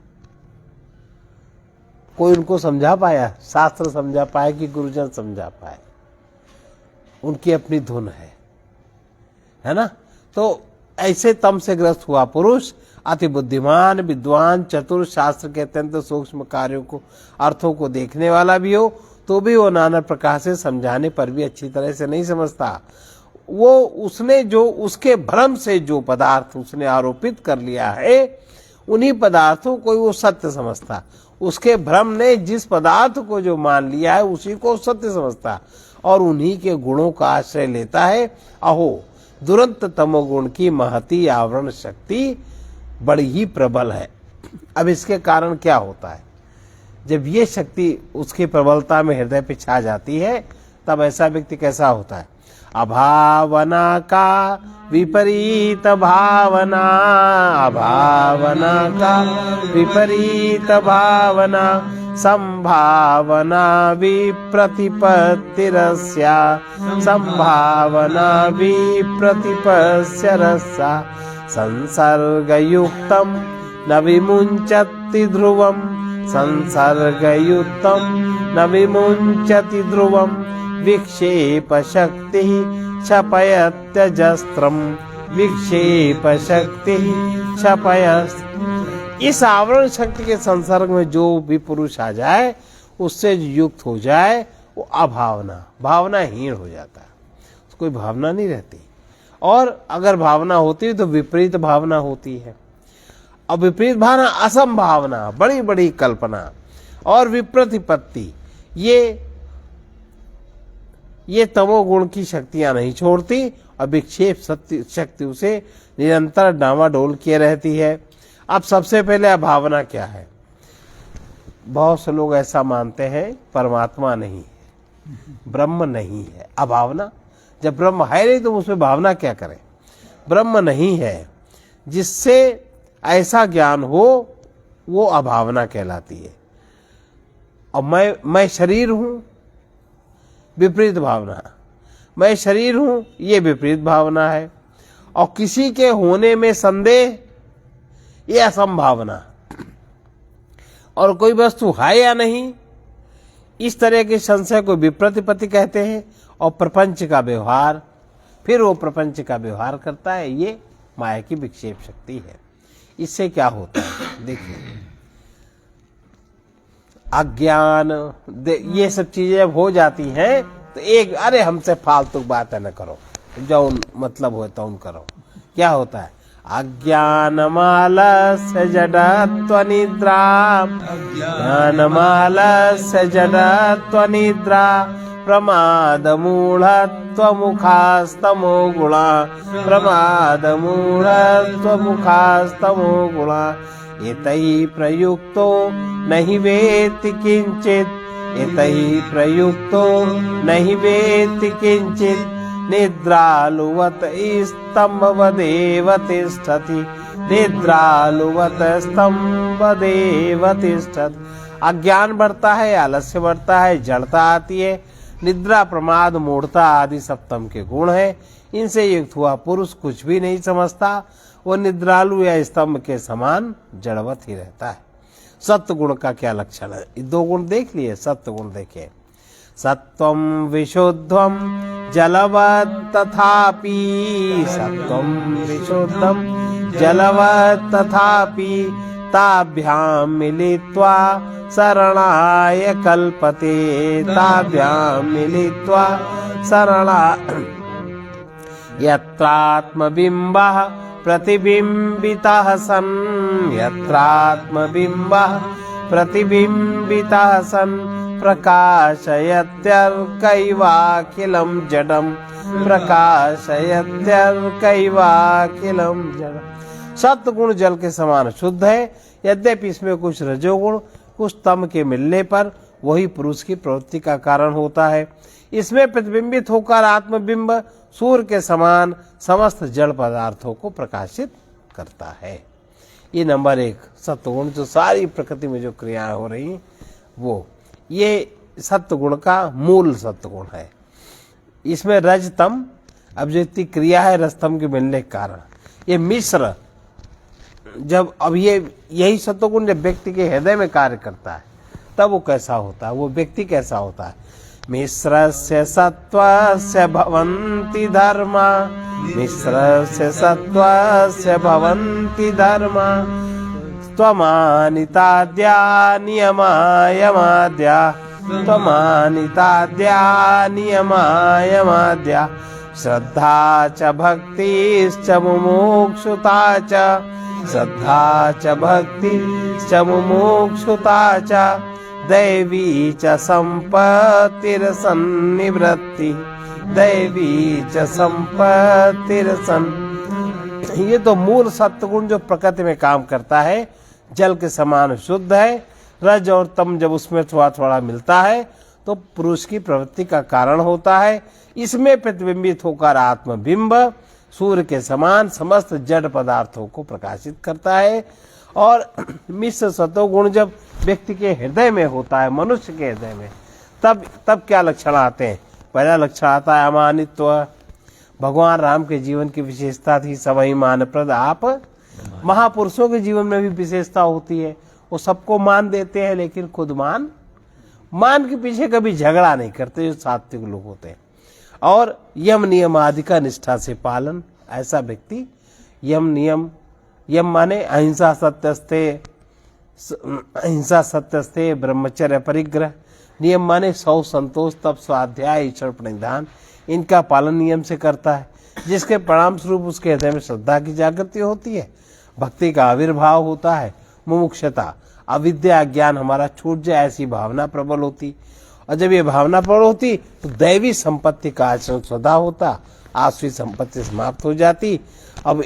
Speaker 1: कोई उनको समझा पाया? शास्त्र समझा पाया कि गुरुजन समझा पाए? उनकी अपनी धुन है ना। तो ऐसे तम से ग्रस्त हुआ पुरुष अति बुद्धिमान, विद्वान, चतुर, शास्त्र के अत्यंत सूक्ष्म कार्यों को, अर्थों को देखने वाला भी हो तो भी वो नाना प्रकार से समझाने पर भी अच्छी तरह से नहीं समझता। वो उसने जो उसके भ्रम से जो पदार्थ उसने आरोपित कर लिया है उन्हीं पदार्थों को वो सत्य समझता। उसके भ्रम ने जिस पदार्थ को जो मान लिया है उसी को सत्य समझता और उन्हीं के गुणों का आश्रय लेता है। अहो दुरंत तमोगुण की महती आवरण शक्ति बड़ी ही प्रबल है। अब इसके कारण क्या होता है? जब ये शक्ति उसकी प्रबलता में हृदय पे छा जाती है तब ऐसा व्यक्ति कैसा होता है? अभावना का विपरीत भावना, अभावना का विपरीत भावना, संभावना विप्रतिपत्तिरस्या, संभावना विप्रतिपत्तिरस्या, संसर्गयुक्तम न विमुंचति ध्रुवम, संसर्गयुक्तम न विमुंचति ध्रुवम, विक्षेप शक्ति क्षपयत्यजस्त्रम, विक्षेप शक्ति क्षपयत्। इस आवरण शक्ति के संसर्ग में जो भी पुरुष आ जाए, उससे युक्त हो जाए, वो अभावना, भावनाहीन हो जाता है, कोई भावना नहीं रहती। और अगर भावना होती है तो विपरीत भावना होती है। अब विपरीत भावना असंभावना, बड़ी बड़ी कल्पना और विप्रतिपत्ति, ये तमोगुण की शक्तियां नहीं छोड़ती और विक्षेप शक्ति उसे निरंतर डामाडोल किए रहती है। अब सबसे पहले भावना क्या है? बहुत से लोग ऐसा मानते हैं परमात्मा नहीं है, ब्रह्म नहीं है। अभावना, जब ब्रह्म है नहीं तो उसमें भावना क्या करें? ब्रह्म नहीं है, जिससे ऐसा ज्ञान हो वो अभावना कहलाती है। और मैं शरीर हूं, विपरीत भावना। मैं शरीर हूं, ये विपरीत भावना है। और किसी के होने में संदेह, ये असंभावना। और कोई वस्तु है या नहीं, इस तरह के संशय को विप्रतिपत्ति कहते हैं। और प्रपंच का व्यवहार, फिर वो प्रपंच का व्यवहार करता है, ये माया की विक्षेप शक्ति है। इससे क्या होता है देखिए, अज्ञान, ये सब चीजें जब हो जाती हैं तो एक, अरे हमसे फालतू बातें न करो, जो मतलब होता उन करो। क्या होता है? अज्ञानमालस्य जडत्वनिद्रा, ज्ञानमालस्य जडत्वनिद्रा, प्रमादमूढत्वमुखास्तमो गुणा, प्रमादमूढत्वमुखास्तमो गुणा, एतैः प्रयुक्तो नहि वेत्ति किंचित्, एतैः प्रयुक्तो नहि वेत्ति किंचित्, निद्रालुवत स्तंभवदेव तिष्ठति, निद्रालुवत स्तंभवदेव तिष्ठति। अज्ञान बढ़ता है, आलस्य बढ़ता है, जड़ता आती है, निद्रा, प्रमाद, मूढ़ता आदि सप्तम के गुण है। इनसे युक्त हुआ पुरुष कुछ भी नहीं समझता, वो निद्रालु या स्तंभ के समान जड़वत ही रहता है। सत्व गुण का क्या लक्षण है? दो गुण देख लिए, सत्व गुण देखे। सत्वम विशुद्धम जलवत् तथापि, सत्वम विशुद्धम जलवत् तथापि, ताभ्याम मिलित्वा शरणाय कल्पते, ताभ्याम मिलित्वा शरणाय। यत्रात्मबिम्बः प्रतिबिम्बितः सन्, यत्रात्मबिम्बः प्रतिबिम्बितः सन्, प्रकाशयत्यर्कैवाखिलं जडं, प्रकाशयत्यर्कैवाखिलं जडं। सत्वगुण जल के समान शुद्ध है, यद्यपि इसमें कुछ रजोगुण, कुछ तम के मिलने पर वही पुरुष की प्रवृत्ति का कारण होता है। इसमें प्रतिबिंबित होकर आत्मबिंब सूर्य के समान समस्त जड़ पदार्थों को प्रकाशित करता है। ये नंबर एक सत्वगुण, जो सारी प्रकृति में जो क्रियाएं हो रही वो, ये सत्वगुण का मूल सत्वगुण है। इसमें रजतम, अब जो इतनी क्रिया है रजतम के मिलने के कारण, ये मिश्र, जब अब यही सत्वगुण जब व्यक्ति के हृदय में कार्य करता है तब वो कैसा होता है, वो व्यक्ति कैसा होता है? मिश्रस्य सत्त्वस्य भवन्ति धर्मा, मिश्रस्य सत्त्वस्य भवन्ति धर्मा, त्वमानिताद्या नियमायमाद्या, त्वमानिताद्या नियमायमाद्या, श्रद्धा च भक्तिश्च मुमुक्षुता च, श्रद्धा च भक्तिश्च मुमुक्षुता च, दैवी च संपत्तिर्सन्निवृत्ति, दैवी च संपत्तिर्सन्। ये तो मूल सत्वगुण जो प्रकृति में काम करता है, जल के समान शुद्ध है। रज और तम जब उसमें थोड़ा थोड़ा मिलता है तो पुरुष की प्रवृत्ति का कारण होता है। इसमें प्रतिबिंबित होकर आत्मबिंब सूर्य के समान समस्त जड़ पदार्थों को प्रकाशित करता है। और मिश्र सत्वगुण जब व्यक्ति के हृदय में होता है, मनुष्य के हृदय में, तब क्या लक्षण आते हैं? पहला लक्षण आता है अमानित्व, भगवान राम के जीवन की विशेषता थी सबहि मान प्रद आप। महापुरुषों के जीवन में भी विशेषता होती है, वो सबको मान देते हैं लेकिन खुद मान के पीछे कभी झगड़ा नहीं करते, जो सात्विक लोग होते हैं। और यम नियम आदि का निष्ठा से पालन, ऐसा व्यक्ति यम माने अहिंसा सत्यस्ते ब्रह्मचर्य परिग्रह, नियम माने सौ संतोष तप स्वाध्याय ईश्वर प्रणिधान, इनका पालन नियम से करता है, जिसके परिणाम स्वरूप उसके हृदय में श्रद्धा की जागृति होती है, भक्ति का आविर्भाव होता है, मुमुक्षता अविद्या ज्ञान हमारा छूट जाए ऐसी भावना प्रबल होती। और जब ये भावना प्रबल होती तो दैवी संपत्ति का आचरण सदा होता, आसुरी संपत्ति समाप्त हो जाती। अब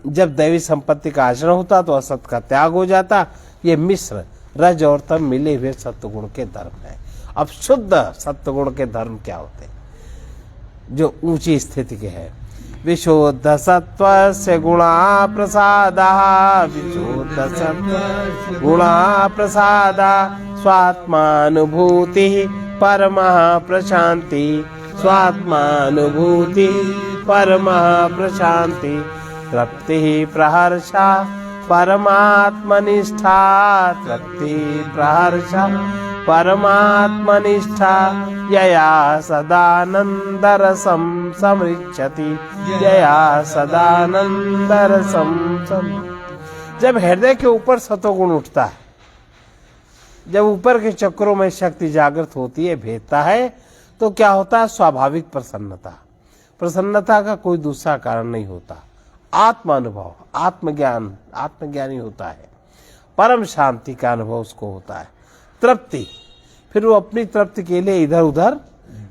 Speaker 1: जब दैवी संपत्ति का आचरण होता तो असत का त्याग हो जाता। ये मिश्र रज और तम मिले हुए सत्वगुण के धर्म है। अब शुद्ध सत्वगुण के धर्म क्या होते हैं, जो ऊंची स्थिति के हैं। विशुद्ध सत्व से गुणा प्रसादा, विशुद्ध सत्व गुणा प्रसादा, स्वात्मानुभूति परमः प्रशांति, स्वात्मानुभूति परमः प्रशांति, तृप्ति प्रहर्षा परमात्मनिष्ठा, तृप्ति प्रहर्षा परमात्मनिष्ठा, यया सदानंदरसं समृच्छति, यया सदानंदरसं। जब हृदय के ऊपर सतोगुण उठता है, जब ऊपर के चक्रों में शक्ति जागृत होती है, भेदता है, तो क्या होता है, स्वाभाविक प्रसन्नता। प्रसन्नता का कोई दूसरा कारण नहीं होता, आत्म अनुभव, आत्मज्ञान, आत्मज्ञानी होता है। परम शांति का अनुभव उसको होता है, तृप्ति, फिर वो अपनी तृप्ति के लिए इधर उधर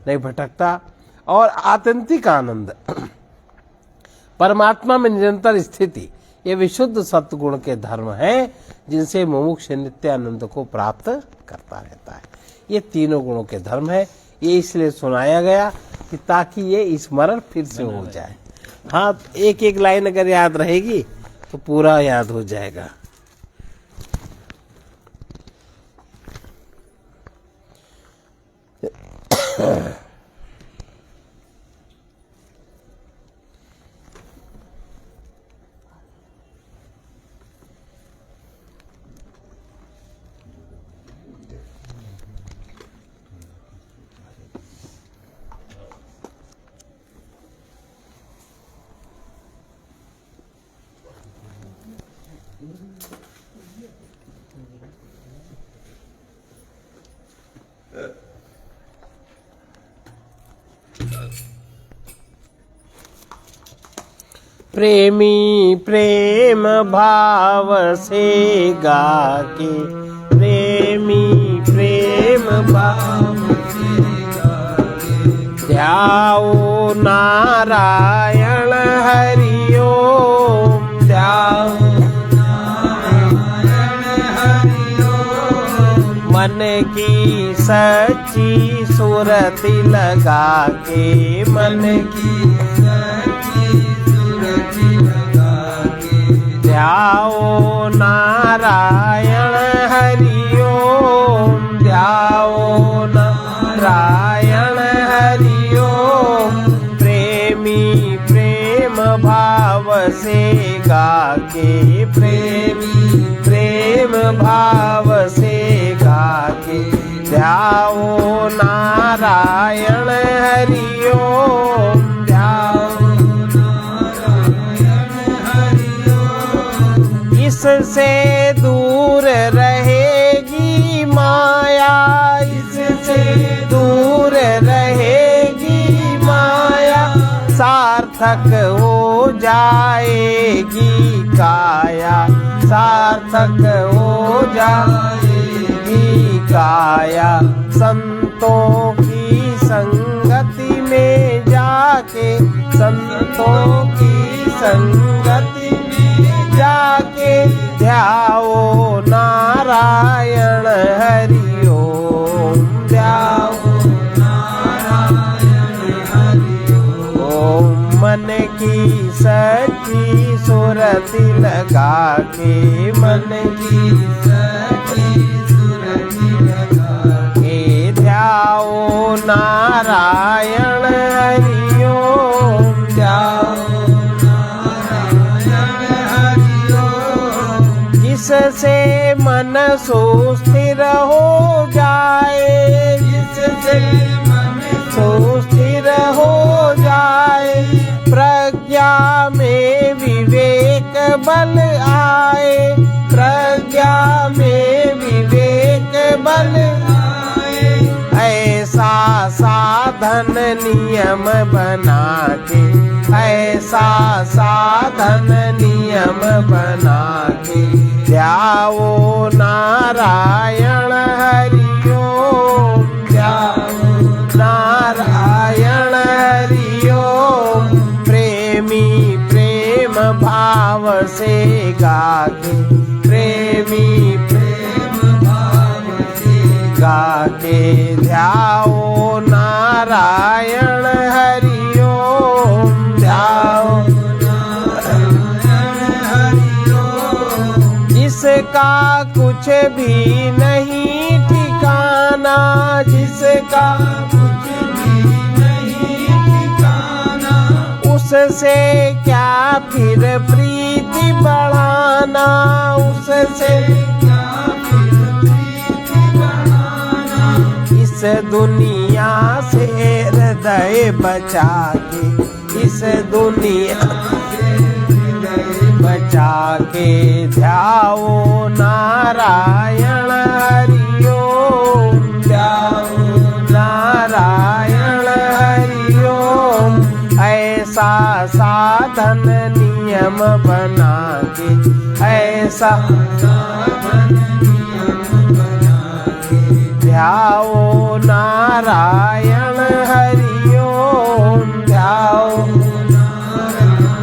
Speaker 1: नहीं भटकता, और आत्यंतिक आनंद, परमात्मा में निरंतर स्थिति, ये विशुद्ध सत्वगुण के धर्म हैं, जिनसे मुमुक्ष नित्य आनंद को प्राप्त करता रहता है। ये तीनों गुणों के धर्म है। ये इसलिए सुनाया गया कि ताकि ये स्मरण फिर से हो जाए। हाँ, एक एक लाइन अगर याद रहेगी तो पूरा याद हो जाएगा। प्रेमी प्रेम भाव से गाके, प्रेमी प्रेम भाव से गाके, ध्याओ नारायण हरि ओम, ध्याओ नारायण हरि ओम, मन की सच्ची सुरति लगा के, मन की ध्याओ नारायण हरि ओम, ध्याओ नारायण हरि ओम, प्रेमी प्रेम भाव से गाके, प्रेमी प्रेम भाव से गाके, ध्याओ नारायण हरि ओम, इससे दूर रहेगी माया, इससे दूर रहेगी माया, सार्थक हो जाएगी काया, सार्थक हो जाएगी काया, संतों की संगति में जाके, संतों की संगति जाके, ध्याओ नारायण हरि ओम, ध्याओ नारायण हरि ओम, मन की सच्ची सुरति लगा के, मन की सच्ची सुरति लगा के, ध्याओ नारायण हरि ओम, जिससे मन सुस्थिर हो जाए, जिससे मन सुस्थिर हो जाए, प्रज्ञा में विवेक बल आए, प्रज्ञा में विवेक बल आए, ऐसा साधन नियम बना के, ऐसा साधन नियम बना के, ध्याओ नारायण हरि ओम, ध्याओ नारायण हरि ओम। प्रेमी प्रेम भाव से गाके, प्रेमी प्रेम भाव से गाके, ध्याओ नारायण हरि ओम, ध्याओ नारायण हरि ओम। जिसका कुछ भी नहीं ठिकाना, जिसका कुछ भी नहीं ठिकाना, उससे क्या फिर प्रीति बढ़ाना, उससे क्या फिर प्रीति बढ़ाना। इस दुनिया से हृदय बचा के, इस दुनिया से हृदय बचा के, ध्याओ नारायण हरि ओम, ध्याओ नारायण हरि ओम। ऐसा साधन नियम बना के, ऐसा साधन नियम बना के, ध्याओ नारायण हरि ओम, ध्याओ नारायण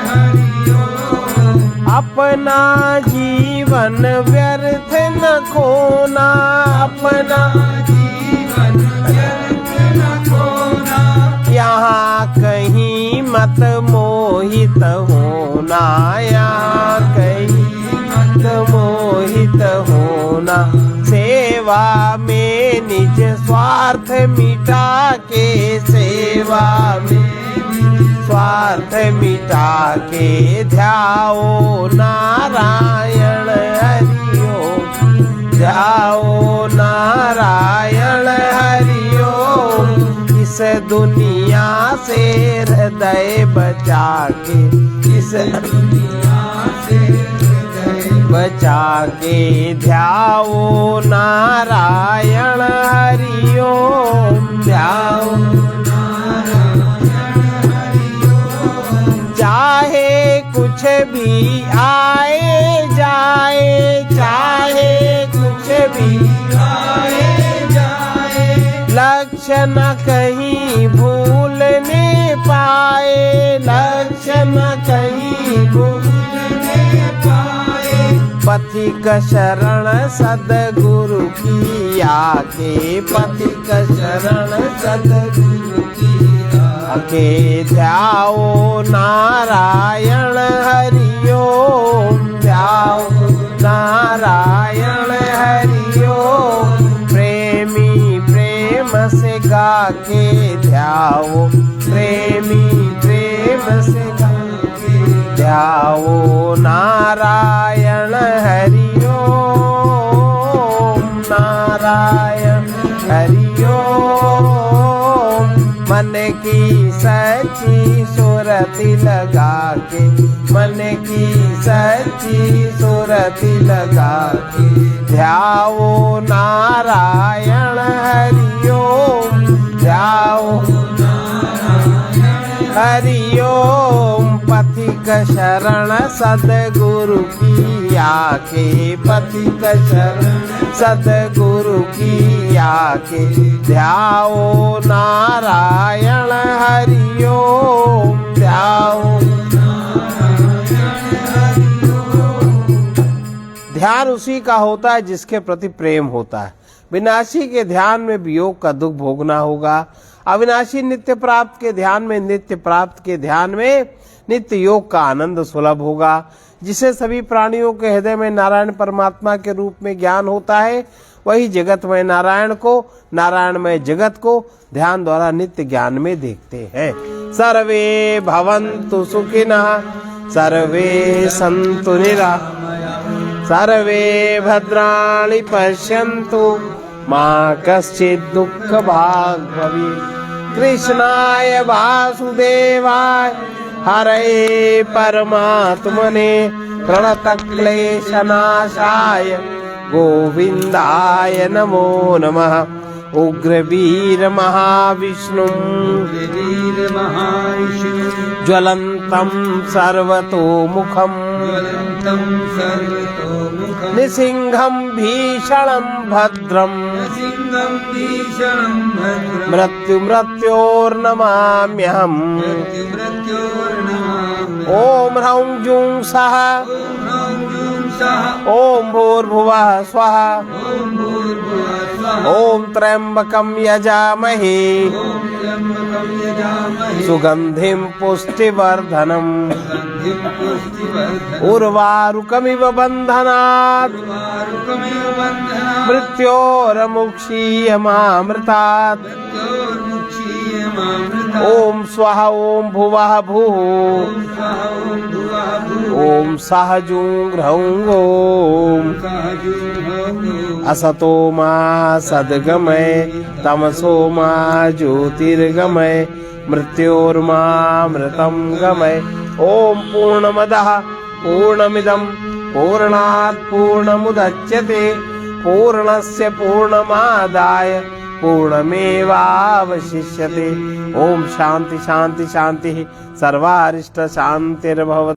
Speaker 1: हरि ओम। अपना जीवन व्यर्थ न खोना, अपना जीवन व्यर्थ न खोना, यहाँ कहीं मत मोहित होना, यहाँ कहीं मत मोहित होना। सेवा में निज स्वार्थ मिटा के, सेवा में स्वार्थ मिटा के, ध्याओ नारायण हरि ओम, ध्याओ नारायण हरि ओम। इस दुनिया से हृदय बचा के, इस दुनिया से हृदय बचा के, ध्याओ नारायण हरि ओम, ध्याओ नारायण हरि ओम। चाहे कुछ भी आए जाए, चाहे कुछ भी आए जाए, लक्ष्य न कहीं भूलने पाए, लक्ष्य न कहीं भूलने पाए। पथिक शरण सद्गुरु की आके, पथिक शरण सद्गुरु की आके, ध्याओ नारायण हरि ओम, ध्याओ नारायण हरि ओम। प्रेमी प्रेम से गाके, ध्याओ प्रेमी प्रेम से गाके, ध्याओ नारायण हरि ओम, नारायण हरि ओम। मन की सच्ची सुरति लगा के, मन की सच्ची सुरति लगा के, ध्याओ नारायण हरि ओम, ध्याओ नारायण हरि ओम। पथिक शरण सद्गुरु की आके, पथिक शरण सद्गुरु की आके, ध्याओ नारायण हरि ओम, ध्याओ नारायण हरि ओम। ध्यान उसी का होता है जिसके प्रति प्रेम होता है। विनाशी के ध्यान में वियोग का दुख भोगना होगा, अविनाशी नित्य प्राप्त के ध्यान में, नित्य प्राप्त के ध्यान में नित्य योग का आनंद सुलभ होगा। जिसे सभी प्राणियों के हृदय में नारायण परमात्मा के रूप में ज्ञान होता है, वही जगतमय नारायण को, नारायणमय जगत को ध्यान द्वारा नित्य ज्ञान में देखते हैं। सर्वे भवन्तु सुखिनः, सर्वे सन्तु निरामया, सर्वे भद्राणि पश्यन्तु मा कश्चित् दुःखभाग् भवेत्। कृष्णाय वासुदेवाय हरये परमात्मने प्रणतक्लेशनाशाय गोविन्दाय नमो नमः। उग्रवीर महाविष्णु ज्वलन्तं सर्वतोमुखं निसिंहं भीषणं भद्रं मृत्योर्नमाम्यहम्। ॐ ह्रौं जूं सः ॐ भूर्भुवः स्वः ॐ त्र्यंबकं यजामहे सुगंधिं पुष्टिवर्धनम्। उर्वारुकमिव बन्धनात् मृत्योर्मुक्षीयमामृतात्। ॐ स्वः ॐ भुवः भुः ॐ सः जूं ह्रौं ॐ। असतो मा सद्गमय तमसो मा ज्योतिर्गमय मृत्योर्मामृतं गमय। ॐ पूर्णमदः पूर्णमिदं पूर्णात् पूर्णमुदच्यते पूर्णस्य पूर्णमादाय पूर्णमेवावशिष्यते। ॐ शान्ति शान्ति शान्तिः सर्वारिष्ट शान्तिर्भवतु।